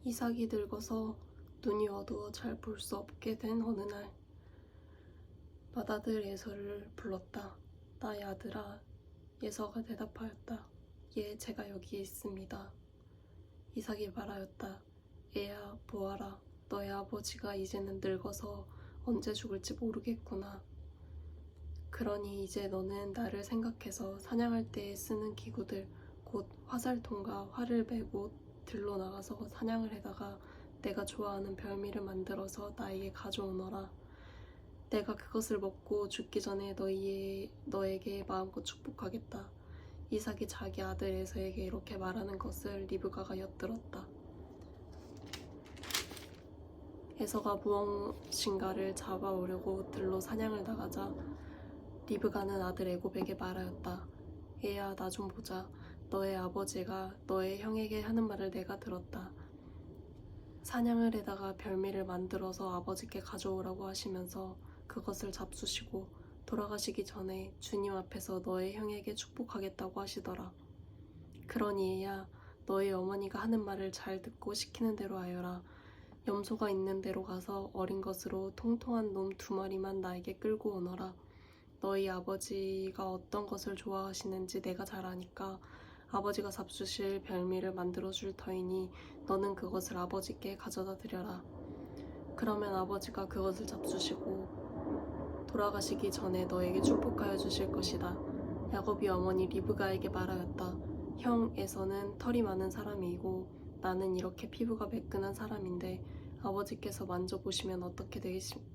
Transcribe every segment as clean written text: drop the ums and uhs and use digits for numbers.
이삭이 늙어서 눈이 어두워 잘 볼 수 없게 된 어느 날, 맏아들 예서를 불렀다. 나의 아들아. 예서가 대답하였다. 예, 제가 여기 있습니다. 이삭이 말하였다. 애야, 보아라. 너의 아버지가 이제는 늙어서 언제 죽을지 모르겠구나. 그러니 이제 너는 나를 생각해서 사냥할 때에 쓰는 기구들, 곧 화살통과 활을 메고 들로 나가서 사냥을 해다가 내가 좋아하는 별미를 만들어서 나에게 가져오너라. 내가 그것을 먹고 죽기 전에 너에게 마음껏 축복하겠다. 이삭이 자기 아들 에서에게 이렇게 말하는 것을 리브가가 엿들었다. 에서가 무엇인가를 잡아오려고 들로 사냥을 나가자 리브가는 아들 애곱에게 말하였다. 얘야, 나 좀 보자. 너의 아버지가 너의 형에게 하는 말을 내가 들었다. 사냥을 해다가 별미를 만들어서 아버지께 가져오라고 하시면서 그것을 잡수시고 돌아가시기 전에 주님 앞에서 너의 형에게 축복하겠다고 하시더라. 그러니 얘야, 너의 어머니가 하는 말을 잘 듣고 시키는 대로 하여라. 염소가 있는 데로 가서 어린 것으로 통통한 놈 2마리만 나에게 끌고 오너라. 너희 아버지가 어떤 것을 좋아하시는지 내가 잘 아니까 아버지가 잡수실 별미를 만들어줄 터이니 너는 그것을 아버지께 가져다 드려라. 그러면 아버지가 그것을 잡수시고 돌아가시기 전에 너에게 축복하여 주실 것이다. 야곱이 어머니 리브가에게 말하였다. 형 에서는 털이 많은 사람이고 나는 이렇게 피부가 매끈한 사람인데 아버지께서 만져보시면 어떻게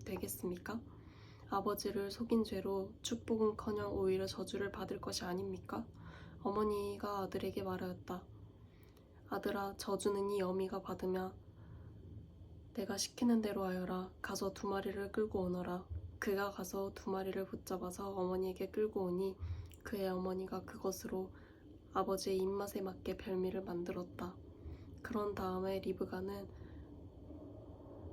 되겠습니까? 아버지를 속인 죄로 축복은커녕 오히려 저주를 받을 것이 아닙니까? 어머니가 아들에게 말하였다. 아들아, 저주는 이 어미가 받으며 내가 시키는 대로 하여라. 가서 2마리를 끌고 오너라. 그가 가서 2마리를 붙잡아서 어머니에게 끌고 오니 그의 어머니가 그것으로 아버지의 입맛에 맞게 별미를 만들었다. 그런 다음에 리브가는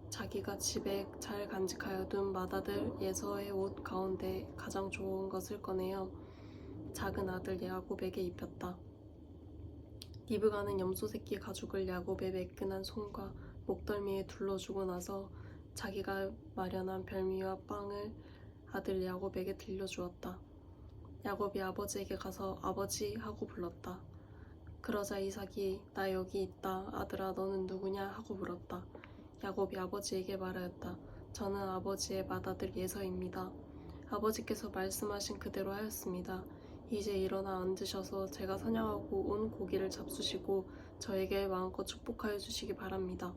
자기가 집에 잘 간직하여 둔 맏아들 예서의 옷 가운데 가장 좋은 것을 꺼내어 작은 아들 야곱에게 입혔다. 리브가는 염소 새끼 가죽을 야곱의 매끈한 손과 목덜미에 둘러주고 나서 자기가 마련한 별미와 빵을 아들 야곱에게 들려주었다. 야곱이 아버지에게 가서 아버지 하고 불렀다. 그러자 이삭이 나 여기 있다. 아들아, 너는 누구냐? 하고 물었다. 야곱이 아버지에게 말하였다. 저는 아버지의 맏아들 예서입니다. 아버지께서 말씀하신 그대로 하였습니다. 이제 일어나 앉으셔서 제가 사냥하고 온 고기를 잡수시고 저에게 마음껏 축복하여 주시기 바랍니다.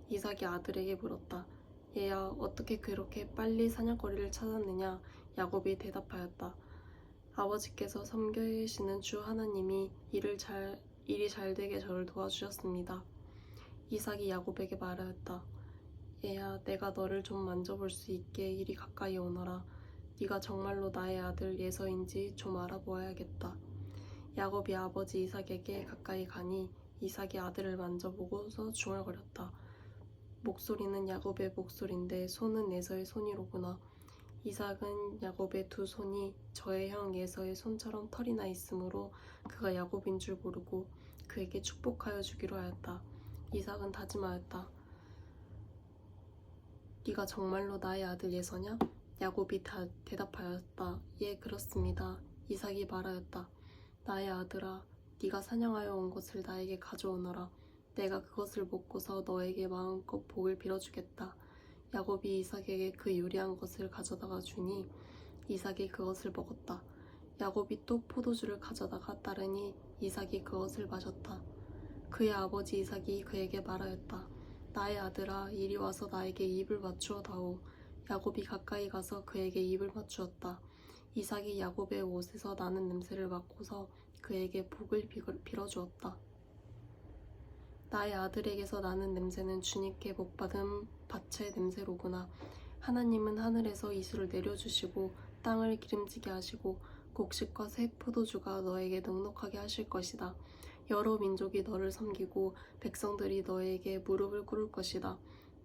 이삭이 아들에게 물었다. 얘야, 어떻게 그렇게 빨리 사냥거리를 찾았느냐? 야곱이 대답하였다. 아버지께서 섬기시는 주 하나님이 일이 잘 되게 저를 도와주셨습니다. 이삭이 야곱에게 말하였다. 얘야, 내가 너를 좀 만져볼 수 있게 이리 가까이 오너라. 네가 정말로 나의 아들 예서인지 좀 알아보아야겠다. 야곱이 아버지 이삭에게 가까이 가니 이삭이 아들을 만져보고서 중얼거렸다. 목소리는 야곱의 목소리인데 손은 예서의 손이로구나. 이삭은 야곱의 2 손이 저의 형 예서의 손처럼 털이 나 있으므로 그가 야곱인 줄 모르고 그에게 축복하여 주기로 하였다. 이삭은 다짐하였다. 네가 정말로 나의 아들 예서냐? 야곱이 대답하였다. 예, 그렇습니다. 이삭이 말하였다. 나의 아들아, 네가 사냥하여 온 것을 나에게 가져오너라. 내가 그것을 먹고서 너에게 마음껏 복을 빌어주겠다. 야곱이 이삭에게 그 요리한 것을 가져다가 주니 이삭이 그것을 먹었다. 야곱이 또 포도주를 가져다가 따르니 이삭이 그것을 마셨다. 그의 아버지 이삭이 그에게 말하였다. 나의 아들아, 이리 와서 나에게 입을 맞추어 다오. 야곱이 가까이 가서 그에게 입을 맞추었다. 이삭이 야곱의 옷에서 나는 냄새를 맡고서 그에게 복을 빌어주었다. 나의 아들에게서 나는 냄새는 주님께 복받은 밭의 냄새로구나. 하나님은 하늘에서 이슬을 내려주시고 땅을 기름지게 하시고 곡식과 새 포도주가 너에게 넉넉하게 하실 것이다. 여러 민족이 너를 섬기고 백성들이 너에게 무릎을 꿇을 것이다.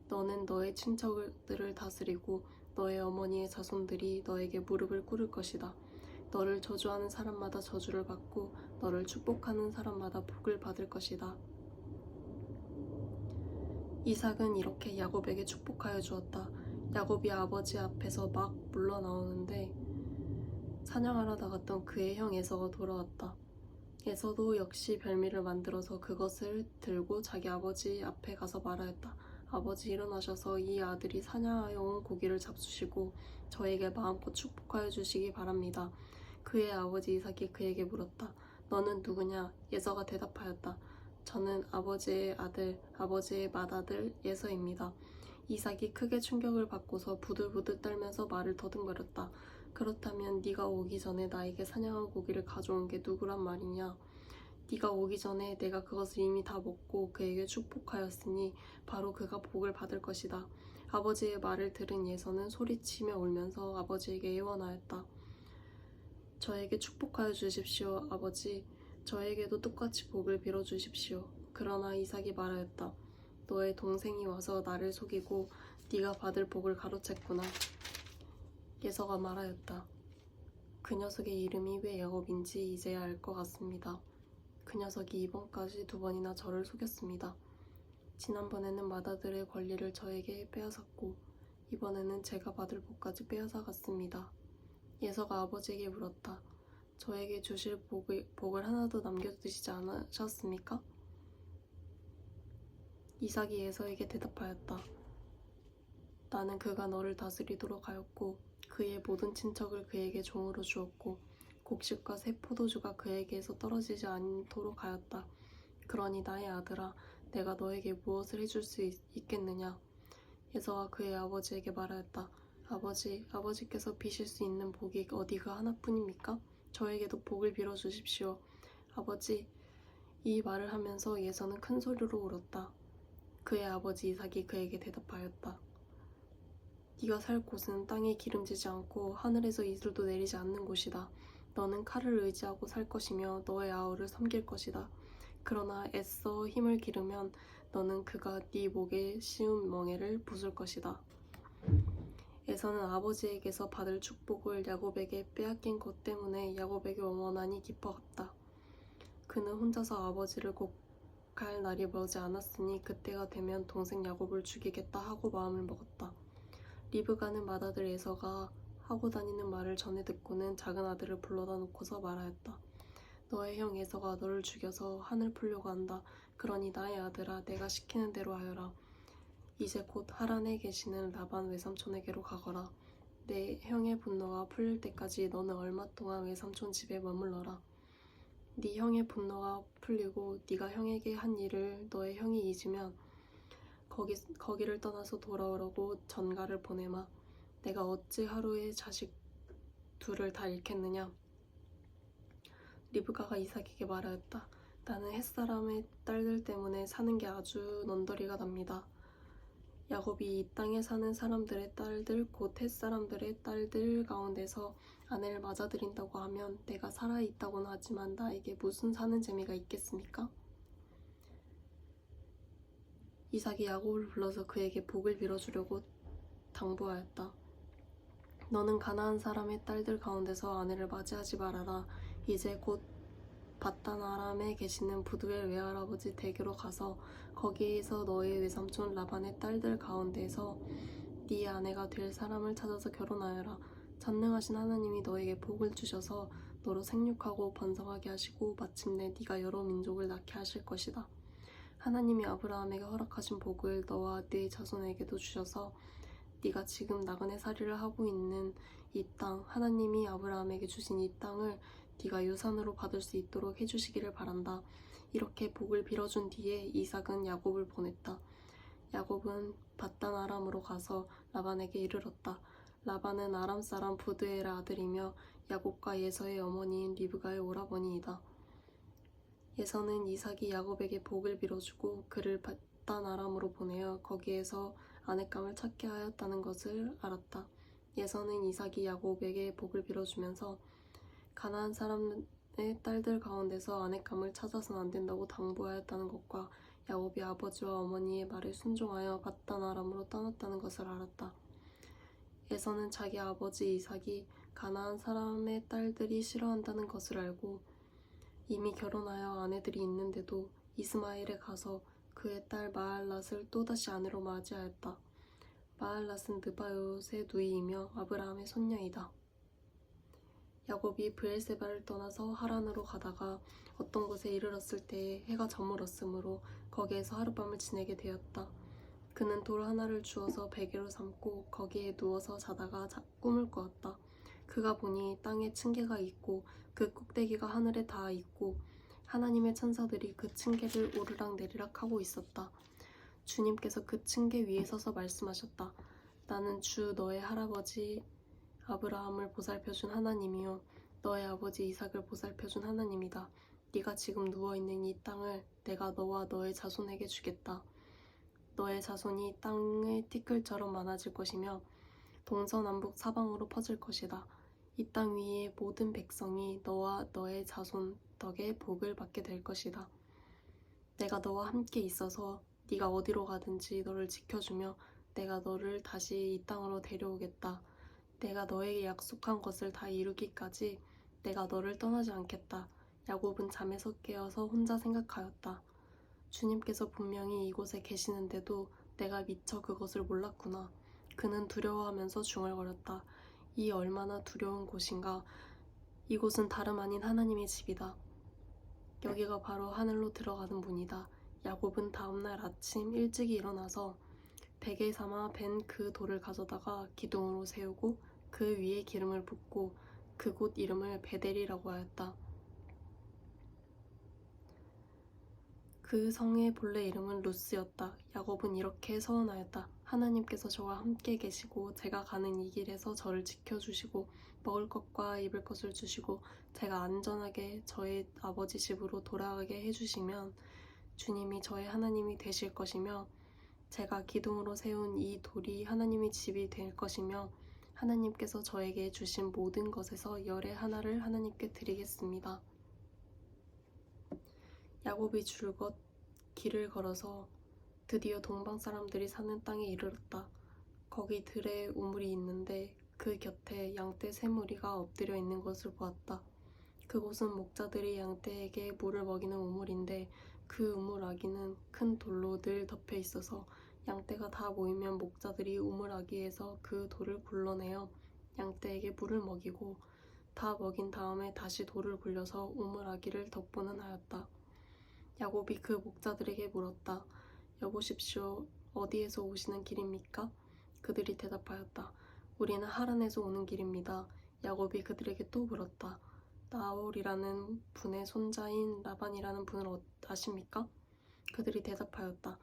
너는 너의 친척들을 다스리고 너의 어머니의 자손들이 너에게 무릎을 꿇을 것이다. 너를 저주하는 사람마다 저주를 받고 너를 축복하는 사람마다 복을 받을 것이다. 이삭은 이렇게 야곱에게 축복하여 주었다. 야곱이 아버지 앞에서 막 물러나오는데 사냥하러 나갔던 그의 형 에서가 돌아왔다. 에서도 역시 별미를 만들어서 그것을 들고 자기 아버지 앞에 가서 말하였다. 아버지 일어나셔서 이 아들이 사냥하여 온 고기를 잡수시고 저에게 마음껏 축복하여 주시기 바랍니다. 그의 아버지 이삭이 그에게 물었다. 너는 누구냐? 에서가 대답하였다. 저는 아버지의 아들, 아버지의 맏아들 에서입니다. 이삭이 크게 충격을 받고서 부들부들 떨면서 말을 더듬거렸다. 그렇다면 네가 오기 전에 나에게 사냥한 고기를 가져온 게 누구란 말이냐? 네가 오기 전에 내가 그것을 이미 다 먹고 그에게 축복하였으니 바로 그가 복을 받을 것이다. 아버지의 말을 들은 예서는 소리치며 울면서 아버지에게 애원하였다. 저에게 축복하여 주십시오, 아버지. 저에게도 똑같이 복을 빌어 주십시오. 그러나 이삭이 말하였다. 너의 동생이 와서 나를 속이고 네가 받을 복을 가로챘구나. 예서가 말하였다. 그 녀석의 이름이 왜 야곱인지 이제야 알 것 같습니다. 그 녀석이 이번까지 2번이나 저를 속였습니다. 지난번에는 맏아들의 권리를 저에게 빼앗았고 이번에는 제가 받을 복까지 빼앗아갔습니다. 예서가 아버지에게 물었다. 저에게 주실 복을 하나도 남겨두시지 않으셨습니까? 이삭이 예서에게 대답하였다. 나는 그가 너를 다스리도록 하였고 그의 모든 친척을 그에게 종으로 주었고 곡식과 새 포도주가 그에게서 떨어지지 않도록 하였다. 그러니 나의 아들아, 내가 너에게 무엇을 해줄 수 있겠느냐? 예서가 그의 아버지에게 말하였다. 아버지, 아버지께서 비실 수 있는 복이 어디가 하나뿐입니까? 저에게도 복을 빌어 주십시오. 아버지, 이 말을 하면서 예서는 큰 소리로 울었다. 그의 아버지 이삭이 그에게 대답하였다. 네가 살 곳은 땅에 기름지지 않고 하늘에서 이슬도 내리지 않는 곳이다. 너는 칼을 의지하고 살 것이며 너의 아우를 섬길 것이다. 그러나 애써 힘을 기르면 너는 그가 네 목에 씌운 멍에를 부술 것이다. 에서는 아버지에게서 받을 축복을 야곱에게 빼앗긴 것 때문에 야곱에게 원하니 기뻐했다. 그는 혼자서 아버지를 곡할 날이 멀지 않았으니 그때가 되면 동생 야곱을 죽이겠다 하고 마음을 먹었다. 리브가는 맏아들 에서가 하고 다니는 말을 전해 듣고는 작은 아들을 불러다 놓고서 말하였다. 너의 형 에서가 너를 죽여서 한을 풀려고 한다. 그러니 나의 아들아, 내가 시키는 대로 하여라. 이제 곧 하란에 계시는 라반 외삼촌에게로 가거라. 내 형의 분노가 풀릴 때까지 너는 얼마 동안 외삼촌 집에 머물러라. 네 형의 분노가 풀리고 네가 형에게 한 일을 너의 형이 잊으면 거기를 떠나서 돌아오라고 전가를 보내마. 내가 어찌 하루에 자식 둘을 다 잃겠느냐? 리브가가 이삭에게 말하였다. 나는 햇사람의 딸들 때문에 사는 게 아주 넌더리가 납니다. 야곱이 이 땅에 사는 사람들의 딸들 곧 햇사람들의 딸들 가운데서 아내를 맞아들인다고 하면 내가 살아있다고는 하지만 나에게 무슨 사는 재미가 있겠습니까? 이삭이 야곱을 불러서 그에게 복을 빌어주려고 당부하였다. 너는 가나안 사람의 딸들 가운데서 아내를 맞이하지 말아라. 이제 곧 밧단 아람에 계시는 부두엘 외할아버지 댁으로 가서 거기에서 너의 외삼촌 라반의 딸들 가운데서 네 아내가 될 사람을 찾아서 결혼하여라. 전능하신 하나님이 너에게 복을 주셔서 너로 생육하고 번성하게 하시고 마침내 네가 여러 민족을 낳게 하실 것이다. 하나님이 아브라함에게 허락하신 복을 너와 네 자손에게도 주셔서 네가 지금 나그네 살이를 하고 있는 이 땅, 하나님이 아브라함에게 주신 이 땅을 네가 유산으로 받을 수 있도록 해주시기를 바란다. 이렇게 복을 빌어준 뒤에 이삭은 야곱을 보냈다. 야곱은 밧단 아람으로 가서 라반에게 이르렀다. 라반은 아람 사람 부드엘의 아들이며 야곱과 예서의 어머니인 리브가의 오라버니이다. 예서는 이삭이 야곱에게 복을 빌어주고 그를 밧단 아람으로 보내어 거기에서 아내감을 찾게 하였다는 것을 알았다. 예서는 이삭이 야곱에게 복을 빌어주면서 가나안 사람의 딸들 가운데서 아내감을 찾아서는 안 된다고 당부하였다는 것과 야곱이 아버지와 어머니의 말에 순종하여 밧단 아람으로 떠났다는 것을 알았다. 예서는 자기 아버지 이삭이 가나안 사람의 딸들이 싫어한다는 것을 알고 이미 결혼하여 아내들이 있는데도 이스마엘에 가서 그의 딸 마할랏을 또다시 아내로 맞이하였다. 마할랏은 느바요의 누이이며 아브라함의 손녀이다. 야곱이 브엘세바를 떠나서 하란으로 가다가 어떤 곳에 이르렀을 때에 해가 저물었으므로 거기에서 하룻밤을 지내게 되었다. 그는 돌 하나를 주워서 베개로 삼고 거기에 누워서 자다가 꿈을 꾸었다. 그가 보니 땅에 층계가 있고 그 꼭대기가 하늘에 닿아 있고 하나님의 천사들이 그 층계를 오르락내리락 하고 있었다. 주님께서 그 층계 위에 서서 말씀하셨다. 나는 주 너의 할아버지 아브라함을 보살펴준 하나님이요 너의 아버지 이삭을 보살펴준 하나님이다. 네가 지금 누워있는 이 땅을 내가 너와 너의 자손에게 주겠다. 너의 자손이 땅의 티끌처럼 많아질 것이며 동서남북 사방으로 퍼질 것이다. 이 땅 위의 모든 백성이 너와 너의 자손 덕에 복을 받게 될 것이다. 내가 너와 함께 있어서 네가 어디로 가든지 너를 지켜주며 내가 너를 다시 이 땅으로 데려오겠다. 내가 너에게 약속한 것을 다 이루기까지 내가 너를 떠나지 않겠다. 야곱은 잠에서 깨어서 혼자 생각하였다. 주님께서 분명히 이곳에 계시는데도 내가 미처 그것을 몰랐구나. 그는 두려워하면서 중얼거렸다. 이 얼마나 두려운 곳인가. 이곳은 다름 아닌 하나님의 집이다. 여기가 바로 하늘로 들어가는 문이다. 야곱은 다음날 아침 일찍이 일어나서 베개 삼아 벤 그 돌을 가져다가 기둥으로 세우고 그 위에 기름을 붓고 그곳 이름을 베델이라고 하였다. 그 성의 본래 이름은 루스였다. 야곱은 이렇게 서원하였다. 하나님께서 저와 함께 계시고 제가 가는 이 길에서 저를 지켜주시고 먹을 것과 입을 것을 주시고 제가 안전하게 저의 아버지 집으로 돌아가게 해주시면 주님이 저의 하나님이 되실 것이며 제가 기둥으로 세운 이 돌이 하나님의 집이 될 것이며 하나님께서 저에게 주신 모든 것에서 열의 하나를 하나님께 드리겠습니다. 야곱이 줄곧 길을 걸어서 드디어 동방 사람들이 사는 땅에 이르렀다. 거기 들에 우물이 있는데 그 곁에 양떼 세 무리가 엎드려 있는 것을 보았다. 그곳은 목자들이 양떼에게 물을 먹이는 우물인데 그 우물 아기는 큰 돌로 늘 덮여 있어서 양떼가 다 모이면 목자들이 우물 아기에서 그 돌을 굴러내어 양떼에게 물을 먹이고 다 먹인 다음에 다시 돌을 굴려서 우물 아기를 덮고는 하였다. 야곱이 그 목자들에게 물었다. 여보십시오. 어디에서 오시는 길입니까? 그들이 대답하였다. 우리는 하란에서 오는 길입니다. 야곱이 그들에게 또 물었다. 나홀이라는 분의 손자인 라반이라는 분을 아십니까? 그들이 대답하였다.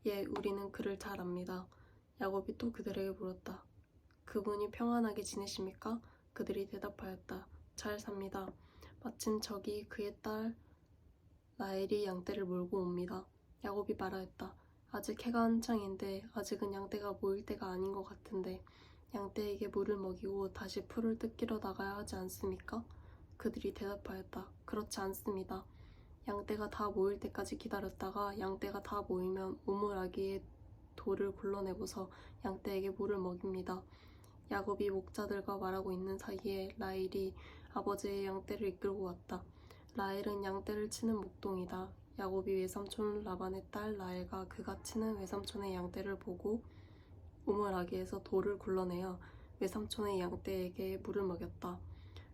예, 우리는 그를 잘 압니다. 야곱이 또 그들에게 물었다. 그분이 평안하게 지내십니까? 그들이 대답하였다. 잘 삽니다. 마침 저기 그의 딸 라헬이 양떼를 몰고 옵니다. 야곱이 말하였다. 아직 해가 한창인데 아직은 양떼가 모일 때가 아닌 것 같은데 양떼에게 물을 먹이고 다시 풀을 뜯기러 나가야 하지 않습니까? 그들이 대답하였다. 그렇지 않습니다. 양떼가 다 모일 때까지 기다렸다가 양떼가 다 모이면 우물 아기의 돌을 굴러내고서 양떼에게 물을 먹입니다. 야곱이 목자들과 말하고 있는 사이에 라헬이 아버지의 양떼를 이끌고 왔다. 라헬은 양떼를 치는 목동이다. 야곱이 외삼촌 라반의 딸 라헬과 그가 치는 외삼촌의 양떼를 보고 우물 아기에서 돌을 굴러내어 외삼촌의 양떼에게 물을 먹였다.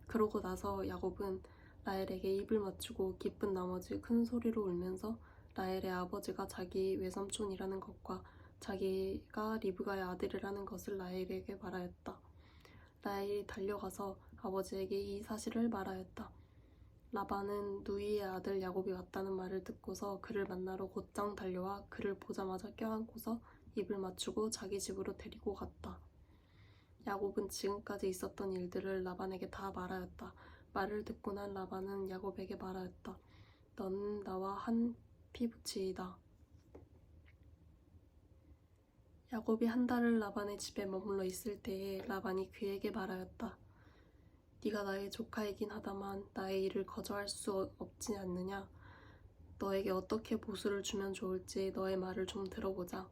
그러고 나서 야곱은 라헬에게 입을 맞추고 기쁜 나머지 큰 소리로 울면서 라헬의 아버지가 자기 외삼촌이라는 것과 자기가 리브가의 아들이라는 것을 라헬에게 말하였다. 라헬이 달려가서 아버지에게 이 사실을 말하였다. 라반은 누이의 아들 야곱이 왔다는 말을 듣고서 그를 만나러 곧장 달려와 그를 보자마자 껴안고서 입을 맞추고 자기 집으로 데리고 갔다. 야곱은 지금까지 있었던 일들을 라반에게 다 말하였다. 말을 듣고 난 라반은 야곱에게 말하였다. 너는 나와 한 피부치이다. 야곱이 한 달을 라반의 집에 머물러 있을 때에 라반이 그에게 말하였다. 네가 나의 조카이긴 하다만 나의 일을 거저할 수 없지 않느냐? 너에게 어떻게 보수를 주면 좋을지 너의 말을 좀 들어보자.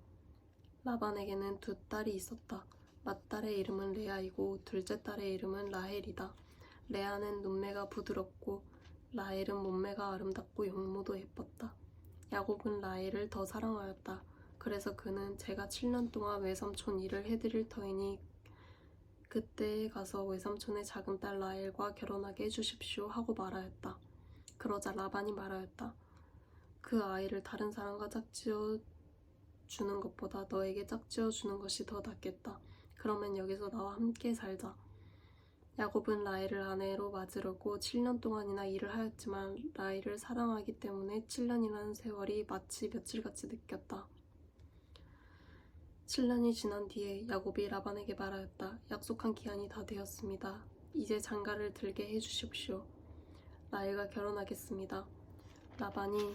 라반에게는 두 딸이 있었다. 맏딸의 이름은 레아이고 둘째 딸의 이름은 라헬이다. 레아는 눈매가 부드럽고 라헬은 몸매가 아름답고 용모도 예뻤다. 야곱은 라헬을 더 사랑하였다. 그래서 그는 제가 7년 동안 외삼촌 일을 해드릴 터이니 그때 가서 외삼촌의 작은 딸 라헬과 결혼하게 해주십시오 하고 말하였다. 그러자 라반이 말하였다. 그 아이를 다른 사람과 짝지어 주는 것보다 너에게 짝지어 주는 것이 더 낫겠다. 그러면 여기서 나와 함께 살자. 야곱은 라헬을 아내로 맞으려고 7년 동안이나 일을 하였지만 라헬을 사랑하기 때문에 7년이라는 세월이 마치 며칠같이 느꼈다. 7년이 지난 뒤에 야곱이 라반에게 말하였다. 약속한 기한이 다 되었습니다. 이제 장가를 들게 해주십시오. 라헬과 결혼하겠습니다. 라반이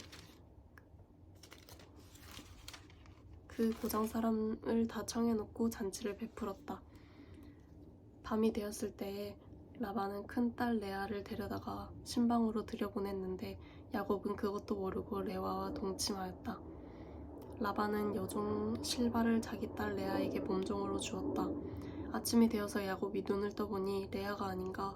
그 고장 사람을 다 청해놓고 잔치를 베풀었다. 밤이 되었을 때에 라반은 큰딸 레아를 데려다가 신방으로 들여보냈는데 야곱은 그것도 모르고 레아와 동침하였다. 라반은 여종 실바를 자기 딸 레아에게 몸종으로 주었다. 아침이 되어서 야곱이 눈을 떠보니 레아가 아닌가.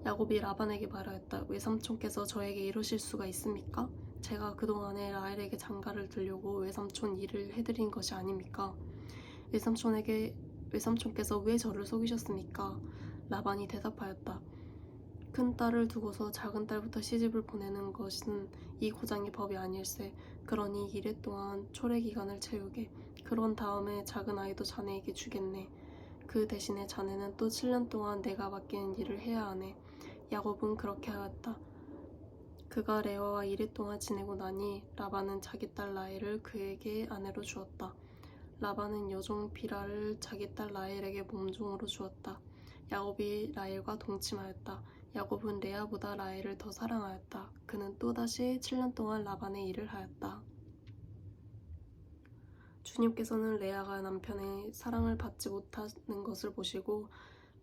야곱이 라반에게 말하였다. 외삼촌께서 저에게 이러실 수가 있습니까? 제가 그동안에 라헬에게 장가를 들려고 외삼촌 일을 해드린 것이 아닙니까? 외삼촌께서 왜 저를 속이셨습니까? 라반이 대답하였다. 큰 딸을 두고서 작은 딸부터 시집을 보내는 것은 이 고장의 법이 아닐세. 그러니 이래 동안 초래 기간을 채우게. 그런 다음에 작은 아이도 자네에게 주겠네. 그 대신에 자네는 또 7년 동안 내가 맡기는 일을 해야 하네. 야곱은 그렇게 하였다. 그가 레아와 이래 동안 지내고 나니 라반은 자기 딸 라헬을 그에게 아내로 주었다. 라반은 여종 비라를 자기 딸 라헬에게 몸종으로 주었다. 야곱이 라헬과 동침하였다. 야곱은 레아보다 라헬을 더 사랑하였다. 그는 또다시 7년 동안 라반의 일을 하였다. 주님께서는 레아가 남편의 사랑을 받지 못하는 것을 보시고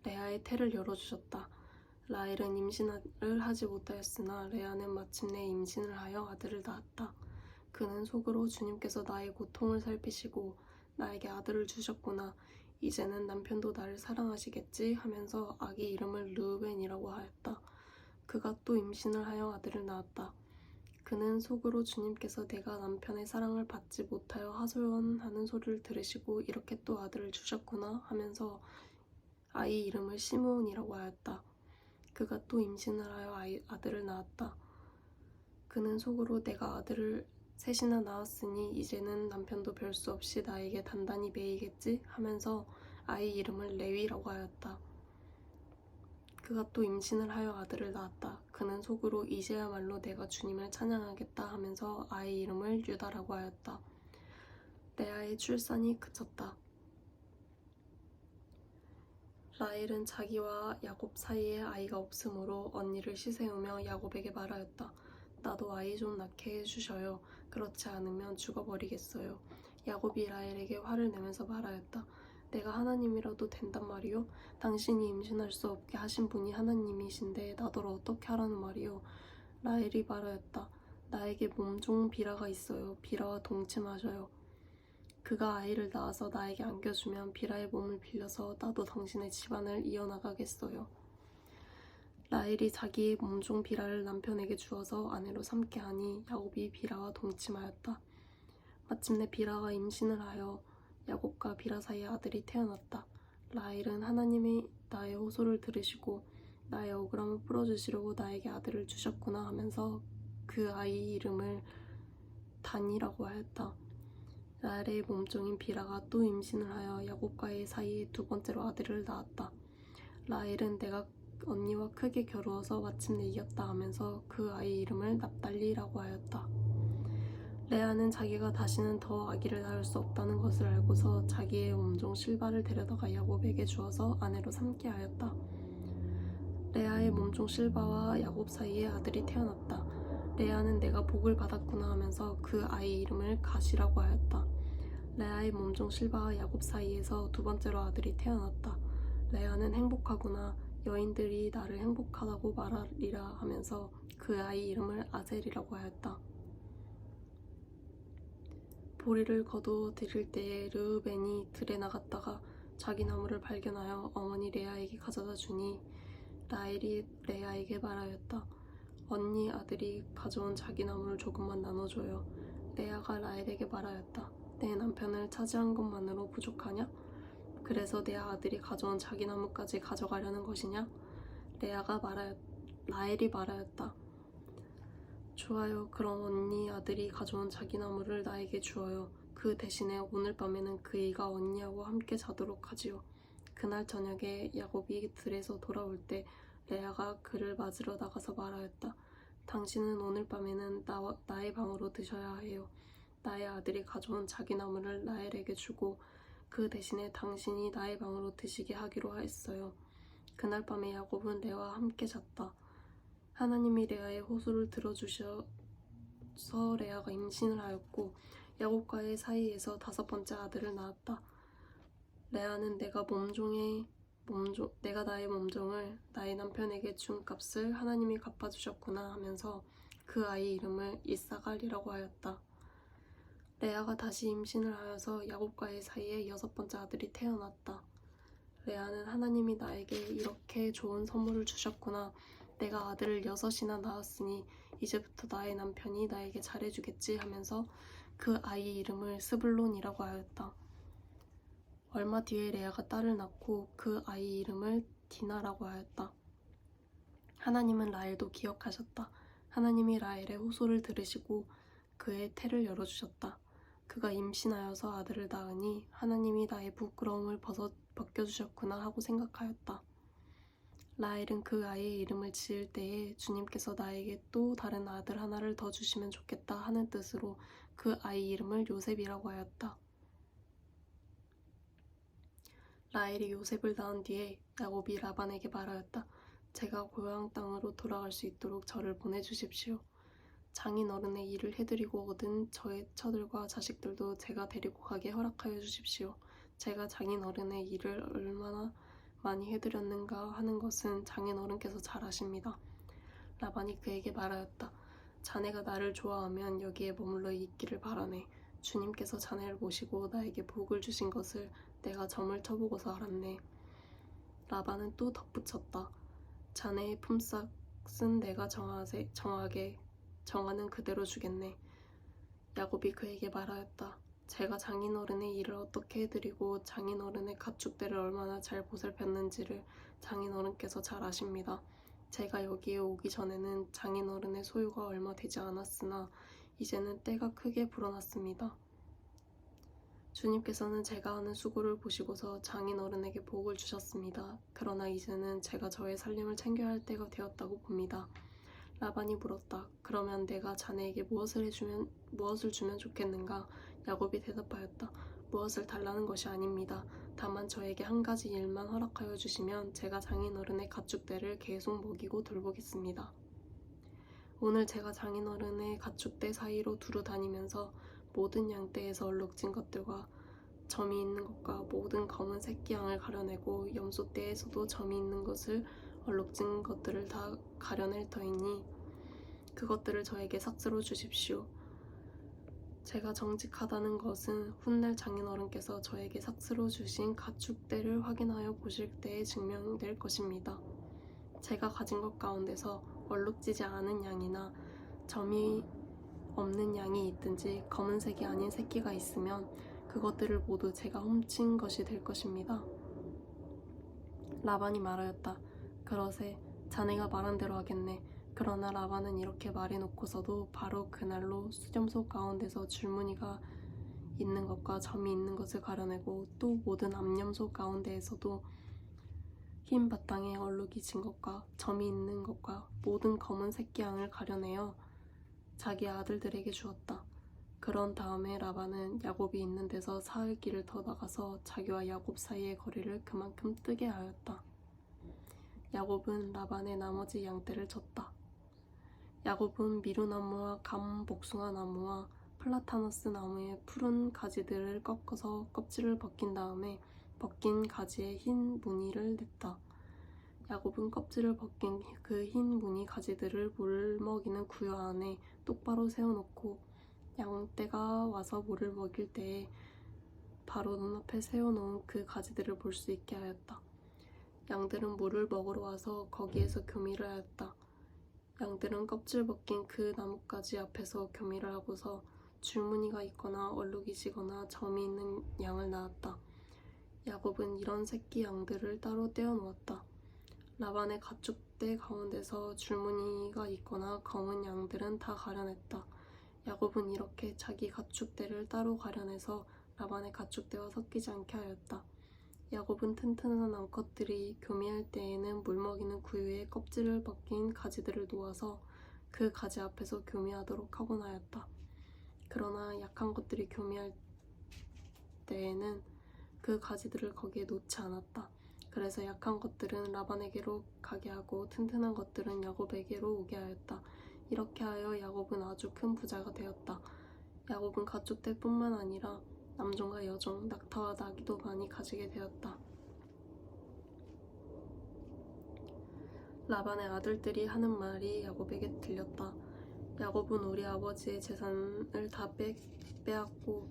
레아의 태를 열어주셨다. 라헬은 임신을 하지 못하였으나 레아는 마침내 임신을 하여 아들을 낳았다. 그는 속으로 주님께서 나의 고통을 살피시고 나에게 아들을 주셨구나. 이제는 남편도 나를 사랑하시겠지 하면서 아기 이름을 르우벤이라고 하였다. 그가 또 임신을 하여 아들을 낳았다. 그는 속으로 주님께서 내가 남편의 사랑을 받지 못하여 하소연하는 소리를 들으시고 이렇게 또 아들을 주셨구나 하면서 아이 이름을 시므온이라고 하였다. 그가 또 임신을 하여 아들을 낳았다. 그는 속으로 내가 아들을 셋이나 낳았으니 이제는 남편도 별 수 없이 나에게 단단히 매이겠지 하면서 아이 이름을 레위라고 하였다. 그가 또 임신을 하여 아들을 낳았다. 그는 속으로 이제야말로 내가 주님을 찬양하겠다 하면서 아이 이름을 유다라고 하였다. 레아의 출산이 그쳤다. 라헬은 자기와 야곱 사이에 아이가 없으므로 언니를 시세우며 야곱에게 말하였다. 나도 아이 좀 낳게 해주셔요. 그렇지 않으면 죽어버리겠어요. 야곱이 라헬에게 화를 내면서 말하였다. 내가 하나님이라도 된단 말이요? 당신이 임신할 수 없게 하신 분이 하나님이신데 나더러 어떻게 하라는 말이요? 라헬이 말하였다. 나에게 몸종 비라가 있어요. 비라와 동침하셔요. 그가 아이를 낳아서 나에게 안겨주면 비라의 몸을 빌려서 나도 당신의 집안을 이어나가겠어요. 라헬이 자기의 몸종 비라를 남편에게 주어서 아내로 삼게 하니 야곱이 비라와 동침하였다. 마침내 비라가 임신을 하여 야곱과 비라 사이에 아들이 태어났다. 라헬은 하나님이 나의 호소를 들으시고 나의 억울함을 풀어주시려고 나에게 아들을 주셨구나 하면서 그 아이 이름을 단이라고 하였다. 라헬의 몸종인 비라가 또 임신을 하여 야곱과의 사이에 두 번째로 아들을 낳았다. 라헬은 내가 언니와 크게 겨루어서 마침내 이겼다 하면서 그 아이 이름을 납달리라고 하였다. 레아는 자기가 다시는 더 아기를 낳을 수 없다는 것을 알고서 자기의 몸종 실바를 데려다가 야곱에게 주어서 아내로 삼게 하였다. 레아의 몸종 실바와 야곱 사이에 아들이 태어났다. 레아는 내가 복을 받았구나 하면서 그 아이 이름을 갓이라고 하였다. 레아의 몸종 실바와 야곱 사이에서 두 번째로 아들이 태어났다. 레아는 행복하구나. 여인들이 나를 행복하다고 말하리라 하면서 그 아이 이름을 아셀이라고 하였다. 보리를 거두어 드릴 때에 르우벤이 들에 나갔다가 자기 나무를 발견하여 어머니 레아에게 가져다 주니 라헬이 레아에게 말하였다. 언니 아들이 가져온 자기 나무를 조금만 나눠줘요. 레아가 라헬에게 말하였다. 내 남편을 차지한 것만으로 부족하냐? 그래서 내 아들이 가져온 자기 나무까지 가져가려는 것이냐? 라헬이 말하였다. 좋아요. 그럼 언니 아들이 가져온 자기 나무를 나에게 주어요. 그 대신에 오늘 밤에는 그이가 언니하고 함께 자도록 하지요. 그날 저녁에 야곱이 들에서 돌아올 때 레아가 그를 맞으러 나가서 말하였다. 당신은 오늘 밤에는 나의 방으로 드셔야 해요. 나의 아들이 가져온 자기 나무를 라헬에게 주고 그 대신에 당신이 나의 방으로 드시게 하기로 했어요. 그날 밤에 야곱은 레아와 함께 잤다. 하나님이 레아의 호소를 들어주셔서 레아가 임신을 하였고 야곱과의 사이에서 5번째 아들을 낳았다. 레아는 내가 나의 몸종을 나의 남편에게 준 값을 하나님이 갚아주셨구나 하면서 그 아이 이름을 이사갈이라고 하였다. 레아가 다시 임신을 하여서 야곱과의 사이에 6번째 아들이 태어났다. 레아는 하나님이 나에게 이렇게 좋은 선물을 주셨구나. 내가 아들을 6이나 낳았으니 이제부터 나의 남편이 나에게 잘해주겠지 하면서 그 아이 이름을 스불론이라고 하였다. 얼마 뒤에 레아가 딸을 낳고 그 아이 이름을 디나라고 하였다. 하나님은 라헬도 기억하셨다. 하나님이 라헬의 호소를 들으시고 그의 태를 열어주셨다. 그가 임신하여서 아들을 낳으니 하나님이 나의 부끄러움을 벗겨주셨구나 하고 생각하였다. 라헬은 그 아이의 이름을 지을 때에 주님께서 나에게 또 다른 아들 하나를 더 주시면 좋겠다 하는 뜻으로 그 아이 이름을 요셉이라고 하였다. 라헬이 요셉을 낳은 뒤에 야곱이 라반에게 말하였다. 제가 고향 땅으로 돌아갈 수 있도록 저를 보내주십시오. 장인어른의 일을 해드리고 얻은 저의 처들과 자식들도 제가 데리고 가게 허락하여 주십시오. 제가 장인어른의 일을 얼마나 많이 해드렸는가 하는 것은 장인어른께서 잘 아십니다. 라반이 그에게 말하였다. 자네가 나를 좋아하면 여기에 머물러 있기를 바라네. 주님께서 자네를 모시고 나에게 복을 주신 것을 내가 점을 쳐보고서 알았네. 라반은 또 덧붙였다. 자네의 품삯은 내가 정하는 그대로 주겠네. 야곱이 그에게 말하였다. 제가 장인어른의 일을 어떻게 해드리고 장인어른의 가축대를 얼마나 잘 보살폈는지를 장인어른께서 잘 아십니다. 제가 여기에 오기 전에는 장인어른의 소유가 얼마 되지 않았으나 이제는 때가 크게 불어났습니다. 주님께서는 제가 하는 수고를 보시고서 장인어른에게 복을 주셨습니다. 그러나 이제는 제가 저의 살림을 챙겨야 할 때가 되었다고 봅니다. 라반이 물었다. 그러면 내가 자네에게 무엇을 주면 좋겠는가? 야곱이 대답하였다. 무엇을 달라는 것이 아닙니다. 다만 저에게 한 가지 일만 허락하여 주시면 제가 장인어른의 가축대를 계속 먹이고 돌보겠습니다. 오늘 제가 장인어른의 가축대 사이로 두루 다니면서 모든 양떼에서 얼룩진 것들과 점이 있는 것과 모든 검은 새끼 양을 가려내고 염소떼에서도 점이 있는 것을 얼룩진 것들을 다 가려낼 터이니 그것들을 저에게 삭스로 주십시오. 제가 정직하다는 것은 훗날 장인어른께서 저에게 삭스로 주신 가축대를 확인하여 보실 때에 증명될 것입니다. 제가 가진 것 가운데서 얼룩지지 않은 양이나 점이 없는 양이 있든지 검은색이 아닌 새끼가 있으면 그것들을 모두 제가 훔친 것이 될 것입니다. 라반이 말하였다. 그러세 자네가 말한 대로 하겠네. 그러나 라반은 이렇게 말해놓고서도 바로 그날로 수렴소 가운데서 줄무늬가 있는 것과 점이 있는 것을 가려내고 또 모든 암염소 가운데에서도 흰 바탕에 얼룩이 진 것과 점이 있는 것과 모든 검은 새끼 양을 가려내어 자기 아들들에게 주었다. 그런 다음에 라반은 야곱이 있는 데서 사흘 길을 더 나가서 자기와 야곱 사이의 거리를 그만큼 뜨게 하였다. 야곱은 라반의 나머지 양떼를 쳤다. 야곱은 미루나무와 감복숭아 나무와 플라타너스 나무의 푸른 가지들을 꺾어서 껍질을 벗긴 다음에 벗긴 가지에 흰 무늬를 냈다. 야곱은 껍질을 벗긴 그 흰 무늬 가지들을 물 먹이는 구유 안에 똑바로 세워놓고 양떼가 와서 물을 먹일 때에 바로 눈앞에 세워놓은 그 가지들을 볼 수 있게 하였다. 양들은 물을 먹으러 와서 거기에서 교미를 하였다. 양들은 껍질 벗긴 그 나뭇가지 앞에서 교미를 하고서 줄무늬가 있거나 얼룩이지거나 점이 있는 양을 낳았다. 야곱은 이런 새끼 양들을 따로 떼어 놓았다. 라반의 가축대 가운데서 줄무늬가 있거나 검은 양들은 다 가려냈다. 야곱은 이렇게 자기 가축대를 따로 가려내서 라반의 가축대와 섞이지 않게 하였다. 야곱은 튼튼한 암컷들이 교미할 때에는 물먹이는 구유에 껍질을 벗긴 가지들을 놓아서 그 가지 앞에서 교미하도록 하곤 하였다. 그러나 약한 것들이 교미할 때에는 그 가지들을 거기에 놓지 않았다. 그래서 약한 것들은 라반에게로 가게 하고 튼튼한 것들은 야곱에게로 오게 하였다. 이렇게 하여 야곱은 아주 큰 부자가 되었다. 야곱은 가축대뿐만 아니라 남종과 여종, 낙타와 나귀도 많이 가지게 되었다. 라반의 아들들이 하는 말이 야곱에게 들렸다. 야곱은 우리 아버지의 재산을 다 빼앗고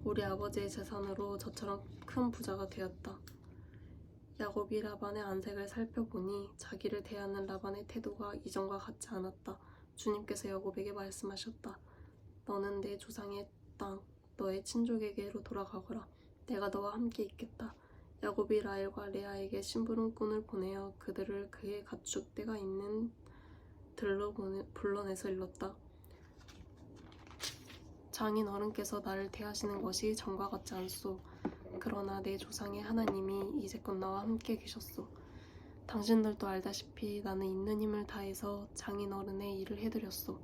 우리 아버지의 재산으로 저처럼 큰 부자가 되었다. 야곱이 라반의 안색을 살펴보니 자기를 대하는 라반의 태도가 이전과 같지 않았다. 주님께서 야곱에게 말씀하셨다. 너는 내 조상의 땅, 너의 친족에게로 돌아가거라. 내가 너와 함께 있겠다. 야곱이 라헬과 레아에게 심부름꾼을 보내어 그들을 그의 가축대가 있는 들로 불러내서 일렀다. 장인 어른께서 나를 대하시는 것이 전과 같지 않소. 그러나 내 조상의 하나님이 이제껏 나와 함께 계셨소. 당신들도 알다시피 나는 있는 힘을 다해서 장인 어른의 일을 해드렸소.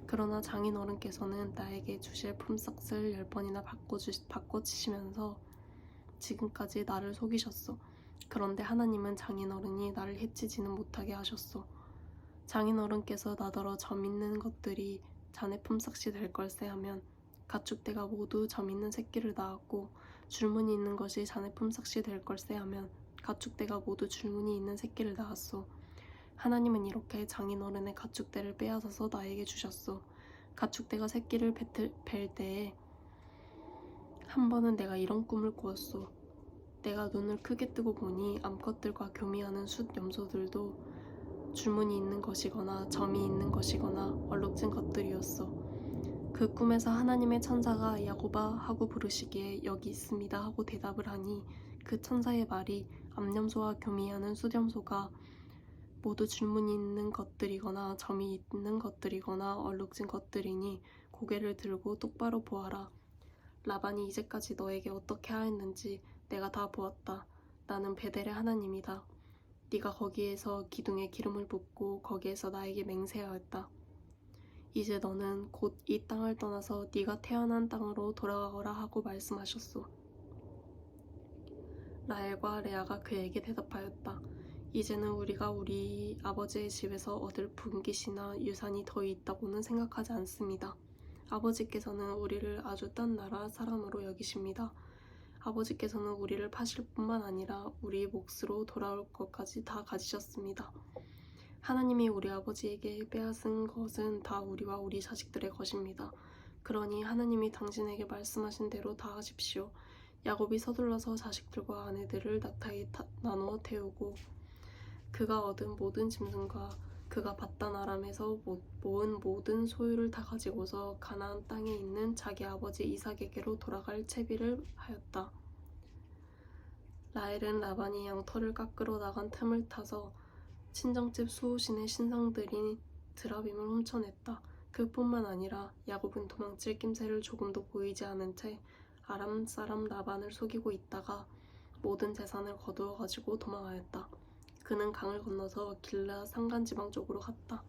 그러나 장인 어른께서는 나에게 주실 품삯을 10번이나 바꿔주시면서 지금까지 나를 속이셨소. 그런데 하나님은 장인 어른이 나를 해치지는 못하게 하셨소. 장인 어른께서 나더러 점 있는 것들이 자네 품삯이 될 걸세 하면 가축대가 모두 점 있는 새끼를 낳았고 줄무늬 있는 것이 자네 품삯이 될 걸세 하면 가축대가 모두 줄무늬 있는 새끼를 낳았소. 하나님은 이렇게 장인 어른의 가축대를 빼앗아서 나에게 주셨소. 가축대가 새끼를 뵐 때에 한 번은 내가 이런 꿈을 꾸었소. 내가 눈을 크게 뜨고 보니 암컷들과 교미하는 숫 염소들도 줄무늬 있는 것이거나 점이 있는 것이거나 얼룩진 것들이었소. 그 꿈에서 하나님의 천사가 야곱아 하고 부르시기에 여기 있습니다 하고 대답을 하니 그 천사의 말이 암염소와 교미하는 숫염소가 모두 줄무늬 있는 것들이거나 점이 있는 것들이거나 얼룩진 것들이니 고개를 들고 똑바로 보아라. 라반이 이제까지 너에게 어떻게 하였는지 내가 다 보았다. 나는 베델의 하나님이다. 네가 거기에서 기둥에 기름을 붓고 거기에서 나에게 맹세하였다. 이제 너는 곧 이 땅을 떠나서 네가 태어난 땅으로 돌아가거라 하고 말씀하셨소. 라헬과 레아가 그에게 대답하였다. 이제는 우리가 우리 아버지의 집에서 얻을 분깃이나 유산이 더 있다고는 생각하지 않습니다. 아버지께서는 우리를 아주 딴 나라 사람으로 여기십니다. 아버지께서는 우리를 파실 뿐만 아니라 우리 몫으로 돌아올 것까지 다 가지셨습니다. 하나님이 우리 아버지에게 빼앗은 것은 다 우리와 우리 자식들의 것입니다. 그러니 하나님이 당신에게 말씀하신 대로 다 하십시오. 야곱이 서둘러서 자식들과 아내들을 나타이 나누어 태우고 그가 얻은 모든 짐승과 그가 받단 아람에서 모은 모든 소유를 다 가지고서 가나안 땅에 있는 자기 아버지 이삭에게로 돌아갈 채비를 하였다. 라헬은 라반이 양털을 깎으러 나간 틈을 타서 친정집 수호신의 신상들인 드라빔을 훔쳐냈다. 그뿐만 아니라 야곱은 도망칠 낌새를 조금도 보이지 않은 채 아람 사람 라반을 속이고 있다가 모든 재산을 거두어 가지고 도망하였다. 그는 강을 건너서 길르앗 산간지방 쪽으로 갔다.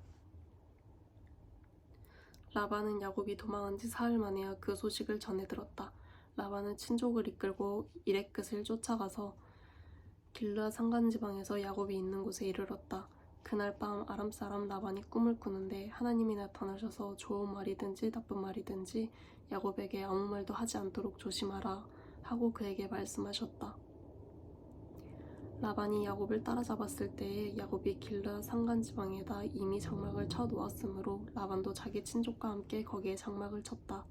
라반은 야곱이 도망한 지 사흘 만에야 그 소식을 전해 들었다. 라반은 친족을 이끌고 이레 끝을 쫓아가서 길르앗 산간지방에서 야곱이 있는 곳에 이르렀다. 그날 밤 아람 사람 라반이 꿈을 꾸는데 하나님이 나타나셔서 좋은 말이든지 나쁜 말이든지 야곱에게 아무 말도 하지 않도록 조심하라 하고 그에게 말씀하셨다. 라반이 야곱을 따라잡았을 때에 야곱이 길르앗 산간지방에다 이미 장막을 쳐 놓았으므로 라반도 자기 친족과 함께 거기에 장막을 쳤다.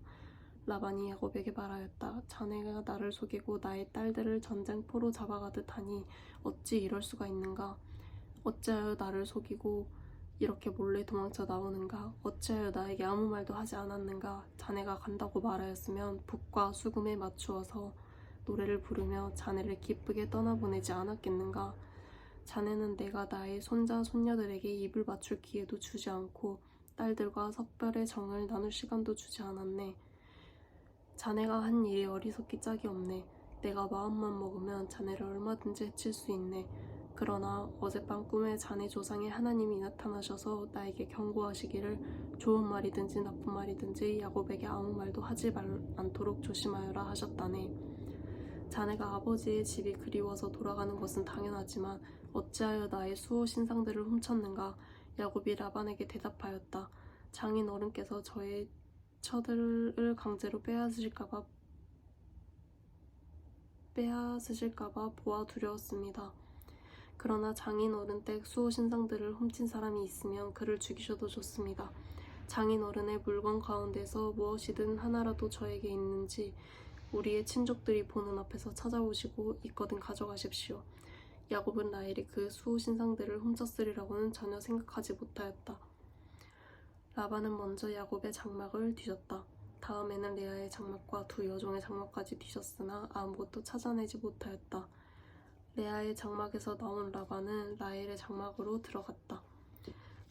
라반이 야곱에게 말하였다. 자네가 나를 속이고 나의 딸들을 전쟁포로 잡아가듯 하니 어찌 이럴 수가 있는가? 어찌하여 나를 속이고 이렇게 몰래 도망쳐 나오는가? 어찌하여 나에게 아무 말도 하지 않았는가? 자네가 간다고 말하였으면 북과 수금에 맞추어서 노래를 부르며 자네를 기쁘게 떠나보내지 않았겠는가? 자네는 내가 나의 손자 손녀들에게 입을 맞출 기회도 주지 않고 딸들과 석별의 정을 나눌 시간도 주지 않았네. 자네가 한 일이 어리석기 짝이 없네. 내가 마음만 먹으면 자네를 얼마든지 해칠 수 있네. 그러나 어젯밤 꿈에 자네 조상의 하나님이 나타나셔서 나에게 경고하시기를 좋은 말이든지 나쁜 말이든지 야곱에게 아무 말도 하지 않도록 조심하여라 하셨다네. 자네가 아버지의 집이 그리워서 돌아가는 것은 당연하지만 어찌하여 나의 수호 신상들을 훔쳤는가? 야곱이 라반에게 대답하였다. 장인 어른께서 저의 처들을 강제로 빼앗으실까봐 보아 두려웠습니다. 그러나 장인 어른 댁 수호 신상들을 훔친 사람이 있으면 그를 죽이셔도 좋습니다. 장인 어른의 물건 가운데서 무엇이든 하나라도 저에게 있는지 우리의 친족들이 보는 앞에서 찾아오시고 있거든 가져가십시오. 야곱은 라헬이 그 수호 신상들을 훔쳤으리라고는 전혀 생각하지 못하였다. 라반은 먼저 야곱의 장막을 뒤졌다. 다음에는 레아의 장막과 두 여종의 장막까지 뒤졌으나 아무것도 찾아내지 못하였다. 레아의 장막에서 나온 라반은 라헬의 장막으로 들어갔다.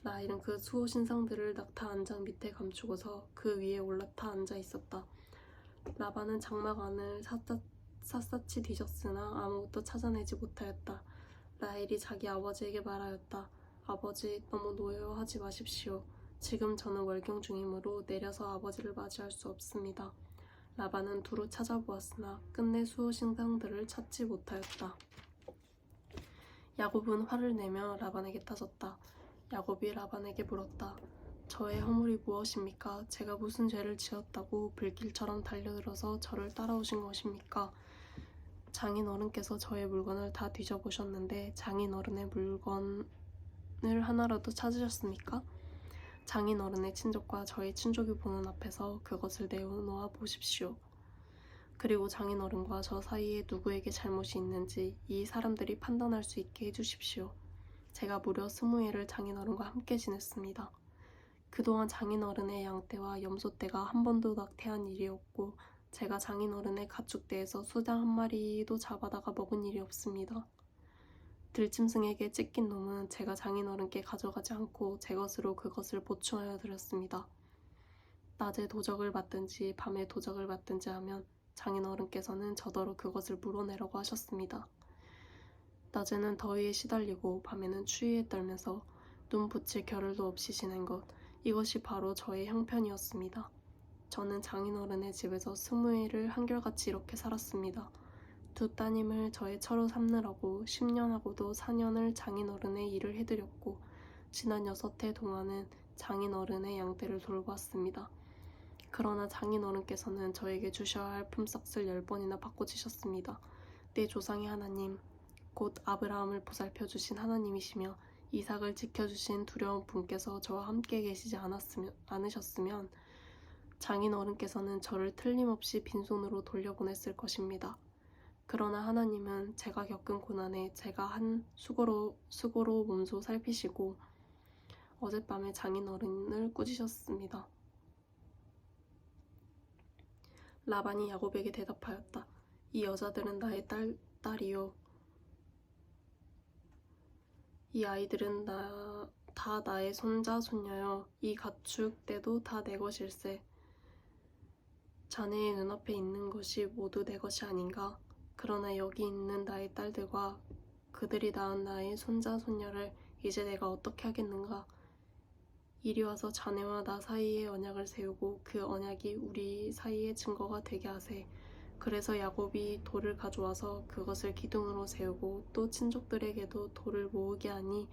라헬은 그 수호 신상들을 낙타 안장 밑에 감추고서 그 위에 올라타 앉아 있었다. 라반은 장막 안을 샅샅이 뒤졌으나 아무것도 찾아내지 못하였다. 라헬이 자기 아버지에게 말하였다. 아버지, 너무 노여워하지 마십시오. 지금 저는 월경 중이므로 내려서 아버지를 맞이할 수 없습니다. 라반은 두루 찾아보았으나 끝내 수호 신상들을 찾지 못하였다. 야곱은 화를 내며 라반에게 따졌다. 야곱이 라반에게 물었다. 저의 허물이 무엇입니까? 제가 무슨 죄를 지었다고 불길처럼 달려들어서 저를 따라오신 것입니까? 장인 어른께서 저의 물건을 다 뒤져보셨는데 장인 어른의 물건을 하나라도 찾으셨습니까? 장인 어른의 친족과 저의 친족이 보는 앞에서 그것을 내어놓아 보십시오. 그리고 장인 어른과 저 사이에 누구에게 잘못이 있는지 이 사람들이 판단할 수 있게 해주십시오. 제가 무려 20해를 장인 어른과 함께 지냈습니다. 그동안 장인 어른의 양떼와 염소떼가 한 번도 낙태한 일이 없고 제가 장인 어른의 가축대에서 수장 한 마리도 잡아다가 먹은 일이 없습니다. 들짐승에게 찢긴 놈은 제가 장인 어른께 가져가지 않고 제 것으로 그것을 보충하여 드렸습니다. 낮에 도적을 맞든지 밤에 도적을 맞든지 하면 장인 어른께서는 저더러 그것을 물어내라고 하셨습니다. 낮에는 더위에 시달리고 밤에는 추위에 떨면서 눈 붙일 겨를도 없이 지낸 것, 이것이 바로 저의 형편이었습니다. 저는 장인 어른의 집에서 20해를 한결같이 이렇게 살았습니다. 두 따님을 저의 처로 삼느라고 10년하고도 4년을 장인 어른의 일을 해드렸고 지난 6해 동안은 장인 어른의 양떼를 돌보았습니다. 그러나 장인 어른께서는 저에게 주셔야 할 품삯을 10번이나 바꿔주셨습니다. 내 조상의 하나님, 곧 아브라함을 보살펴 주신 하나님이시며 이삭을 지켜주신 두려운 분께서 저와 함께 계시지 않으셨으면 장인 어른께서는 저를 틀림없이 빈손으로 돌려보냈을 것입니다. 그러나 하나님은 제가 겪은 고난에 제가 한 수고로 몸소 살피시고 어젯밤에 장인 어른을 꾸짖으셨습니다. 라반이 야곱에게 대답하였다. 이 여자들은 나의 딸이요. 이 아이들은 다 나의 손자 손녀요. 이 가축떼도 다 내 것일세. 자네의 눈앞에 있는 것이 모두 내 것이 아닌가? 그러나 여기 있는 나의 딸들과 그들이 낳은 나의 손자 손녀를 이제 내가 어떻게 하겠는가? 이리 와서 자네와 나 사이에 언약을 세우고 그 언약이 우리 사이의 증거가 되게 하세. 그래서 야곱이 돌을 가져와서 그것을 기둥으로 세우고 또 친족들에게도 돌을 모으게 하니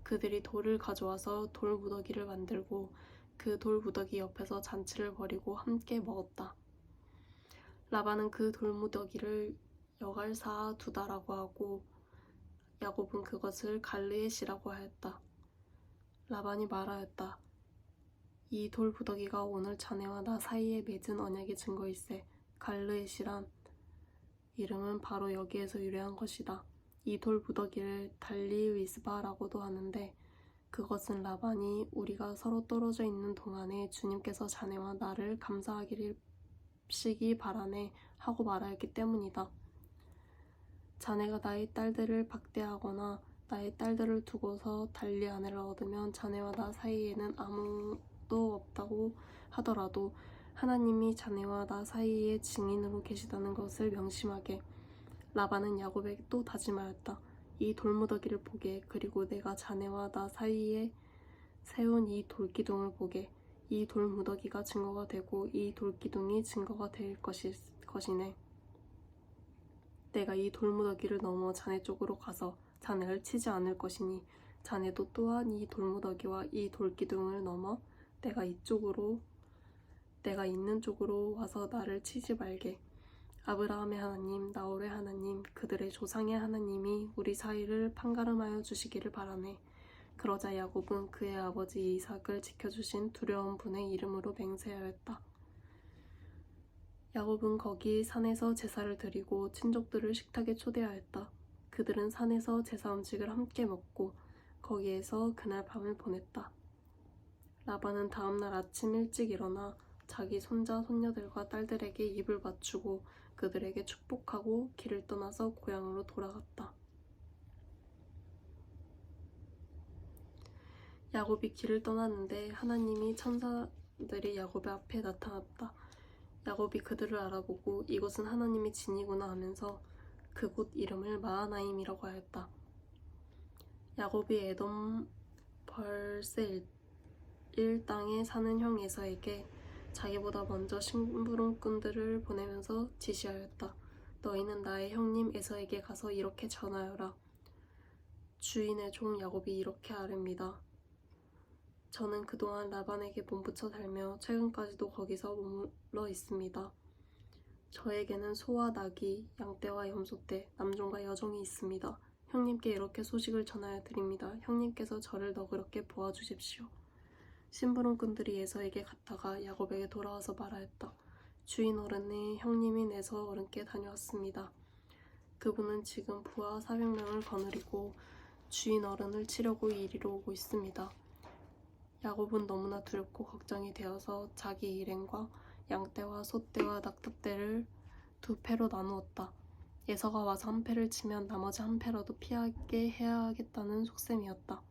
그들이 돌을 가져와서 돌 무더기를 만들고 그 돌 무더기 옆에서 잔치를 벌이고 함께 먹었다. 라반은 그 돌 무더기를 여갈사 두다라고 하고 야곱은 그것을 갈르엣이라고 하였다. 라반이 말하였다. 이 돌 무더기가 오늘 자네와 나 사이에 맺은 언약의 증거일세. 갈르엣이란 이름은 바로 여기에서 유래한 것이다. 이 돌 무더기를 달리 위스바라고도 하는데 그것은 라반이 우리가 서로 떨어져 있는 동안에 주님께서 자네와 나를 감사하시기 바라네 하고 말하였기 때문이다. 자네가 나의 딸들을 박대하거나 나의 딸들을 두고서 달리 아내를 얻으면 자네와 나 사이에는 아무도 없다고 하더라도 하나님이 자네와 나 사이에 증인으로 계시다는 것을 명심하게. 라반은 야곱에게 또 다짐하였다. 이 돌무더기를 보게. 그리고 내가 자네와 나 사이에 세운 이 돌기둥을 보게. 이 돌무더기가 증거가 되고 이 돌기둥이 증거가 될 것이네. 내가 이 돌무더기를 넘어 자네 쪽으로 가서 자네를 치지 않을 것이니 자네도 또한 이 돌무더기와 이 돌기둥을 넘어 내가 있는 쪽으로 와서 나를 치지 말게. 아브라함의 하나님, 나홀의 하나님, 그들의 조상의 하나님이 우리 사이를 판가름하여 주시기를 바라네. 그러자 야곱은 그의 아버지 이삭을 지켜주신 두려운 분의 이름으로 맹세하였다. 야곱은 거기 산에서 제사를 드리고 친족들을 식탁에 초대하였다. 그들은 산에서 제사 음식을 함께 먹고 거기에서 그날 밤을 보냈다. 라반은 다음날 아침 일찍 일어나 자기 손자 손녀들과 딸들에게 입을 맞추고 그들에게 축복하고 길을 떠나서 고향으로 돌아갔다. 야곱이 길을 떠났는데 하나님이 천사들이 야곱의 앞에 나타났다. 야곱이 그들을 알아보고 이곳은 하나님의 진이구나 하면서 그곳 이름을 마하나임이라고 하였다. 야곱이 에돔 벌세 일 땅에 사는 형 에서에게 자기보다 먼저 심부름꾼들을 보내면서 지시하였다. 너희는 나의 형님 에서에게 가서 이렇게 전하여라. 주인의 종 야곱이 이렇게 아뢰입니다. 저는 그동안 라반에게 몸붙여 살며 최근까지도 거기서 머물러 있습니다. 저에게는 소와 나귀, 양떼와 염소떼, 남종과 여종이 있습니다. 형님께 이렇게 소식을 전하여 드립니다. 형님께서 저를 너그럽게 보아주십시오. 심부름꾼들이 에서에게 갔다가 야곱에게 돌아와서 말하였다. 주인 어른의 형님인 에서 어른께 다녀왔습니다. 그분은 지금 부하 400명을 거느리고 주인 어른을 치려고 이리로 오고 있습니다. 야곱은 너무나 두렵고 걱정이 되어서 자기 일행과 양떼와 소떼와 낙타떼를 2패로 나누었다. 에서가 와서 한 패를 치면 나머지 한 패라도 피하게 해야겠다는 속셈이었다.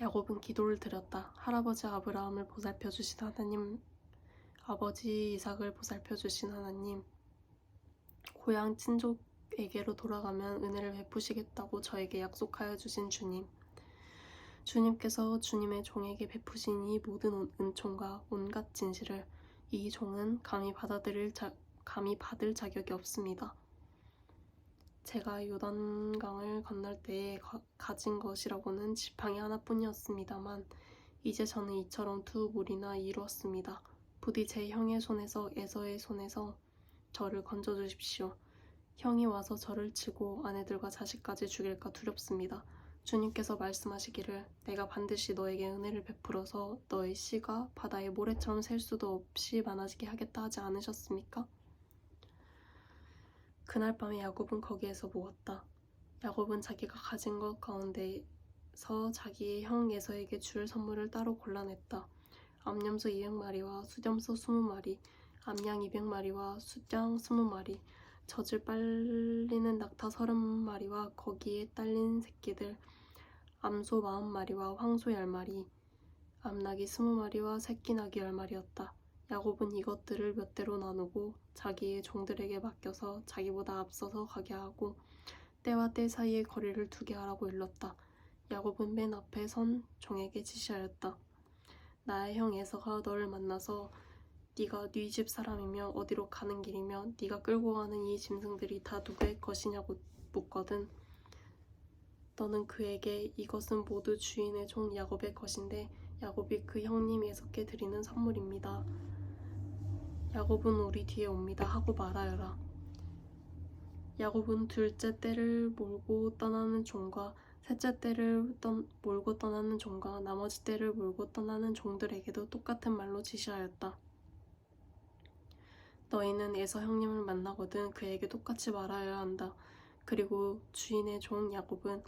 야곱은 기도를 드렸다. 할아버지 아브라함을 보살펴 주신 하나님, 아버지 이삭을 보살펴 주신 하나님, 고향 친족에게로 돌아가면 은혜를 베푸시겠다고 저에게 약속하여 주신 주님, 주님께서 주님의 종에게 베푸신 이 모든 은총과 온갖 진실을 이 종은 감히 받을 자격이 없습니다. 제가 요단강을 건널 때에 가진 것이라고는 지팡이 하나뿐이었습니다만 이제 저는 이처럼 2몰이나 이루었습니다. 부디 제 형의 손에서 에서의 손에서 저를 건져주십시오. 형이 와서 저를 치고 아내들과 자식까지 죽일까 두렵습니다. 주님께서 말씀하시기를 내가 반드시 너에게 은혜를 베풀어서 너의 씨가 바다의 모래처럼 셀 수도 없이 많아지게 하겠다 하지 않으셨습니까? 그날 밤에 야곱은 거기에서 묵었다. 야곱은 자기가 가진 것 가운데서 자기의 형 에서에게 줄 선물을 따로 골라냈다. 암염소 200마리와 숫염소 20마리, 암양 200마리와 숫양 20마리, 젖을 빨리는 낙타 30마리와 거기에 딸린 새끼들, 암소 40마리와 황소 10마리, 암나귀 20마리와 새끼 나귀 10마리였다. 야곱은 이것들을 몇 대로 나누고 자기의 종들에게 맡겨서 자기보다 앞서서 가게 하고 때와 때 사이의 거리를 두게 하라고 일렀다. 야곱은 맨 앞에 선 종에게 지시하였다. 나의 형 에서가 너를 만나서 네가 네 집 사람이며 어디로 가는 길이며 네가 끌고 가는 이 짐승들이 다 누구의 것이냐고 묻거든. 너는 그에게 이것은 모두 주인의 종 야곱의 것인데 야곱이 그 형님 에서께 드리는 선물입니다. 야곱은 우리 뒤에 옵니다 하고 말하여라. 야곱은 둘째 떼를 몰고 떠나는 종과 셋째 떼를 몰고 떠나는 종과 나머지 떼를 몰고 떠나는 종들에게도 똑같은 말로 지시하였다. 너희는 에서 형님을 만나거든 그에게 똑같이 말하여야 한다. 그리고 주인의 종 야곱은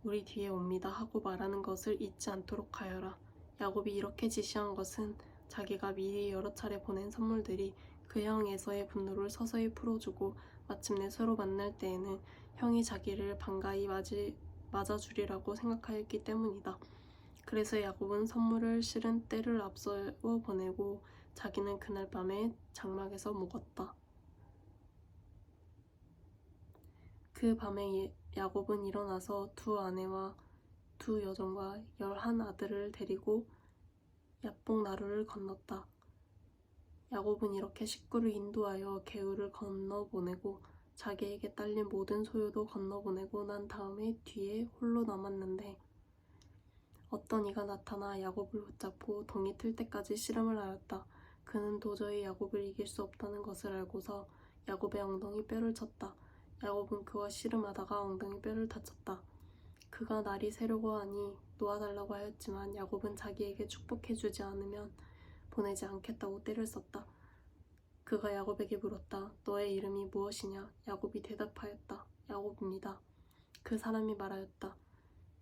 우리 뒤에 옵니다 하고 말하는 것을 잊지 않도록 하여라. 야곱이 이렇게 지시한 것은 자기가 미리 여러 차례 보낸 선물들이 그 형 에서의 분노를 서서히 풀어주고 마침내 서로 만날 때에는 형이 자기를 반가이 맞아주리라고 생각하였기 때문이다. 그래서 야곱은 선물을 실은 때를 앞서 보내고 자기는 그날 밤에 장막에서 묵었다. 그 밤에 야곱은 일어나서 두 아내와 두 여종과 11 아들을 데리고 야복 나루를 건넜다. 야곱은 이렇게 식구를 인도하여 개울을 건너보내고 자기에게 딸린 모든 소유도 건너보내고 난 다음에 뒤에 홀로 남았는데 어떤 이가 나타나 야곱을 붙잡고 동이 틀 때까지 씨름을 하였다. 그는 도저히 야곱을 이길 수 없다는 것을 알고서 야곱의 엉덩이 뼈를 쳤다. 야곱은 그와 씨름하다가 엉덩이 뼈를 다쳤다. 그가 날이 새려고 하니 놓아달라고 하였지만 야곱은 자기에게 축복해주지 않으면 보내지 않겠다고 떼를 썼다. 그가 야곱에게 물었다. 너의 이름이 무엇이냐? 야곱이 대답하였다. 야곱입니다. 그 사람이 말하였다.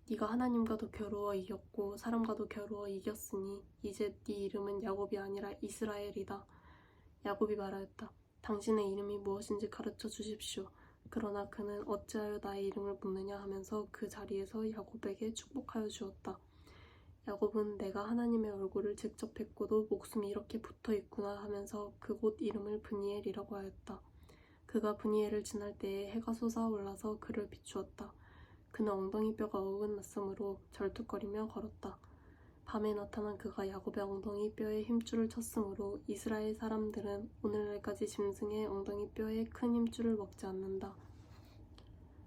네가 하나님과도 겨루어 이겼고 사람과도 겨루어 이겼으니 이제 네 이름은 야곱이 아니라 이스라엘이다. 야곱이 말하였다. 당신의 이름이 무엇인지 가르쳐 주십시오. 그러나 그는 어찌하여 나의 이름을 묻느냐 하면서 그 자리에서 야곱에게 축복하여 주었다. 야곱은 내가 하나님의 얼굴을 직접 뵙고도 목숨이 이렇게 붙어있구나 하면서 그곳 이름을 브니엘이라고 하였다. 그가 브니엘을 지날 때에 해가 솟아올라서 그를 비추었다. 그는 엉덩이 뼈가 어긋났으므로 절뚝거리며 걸었다. 밤에 나타난 그가 야곱의 엉덩이 뼈에 힘줄을 쳤으므로 이스라엘 사람들은 오늘날까지 짐승의 엉덩이 뼈에 큰 힘줄을 먹지 않는다.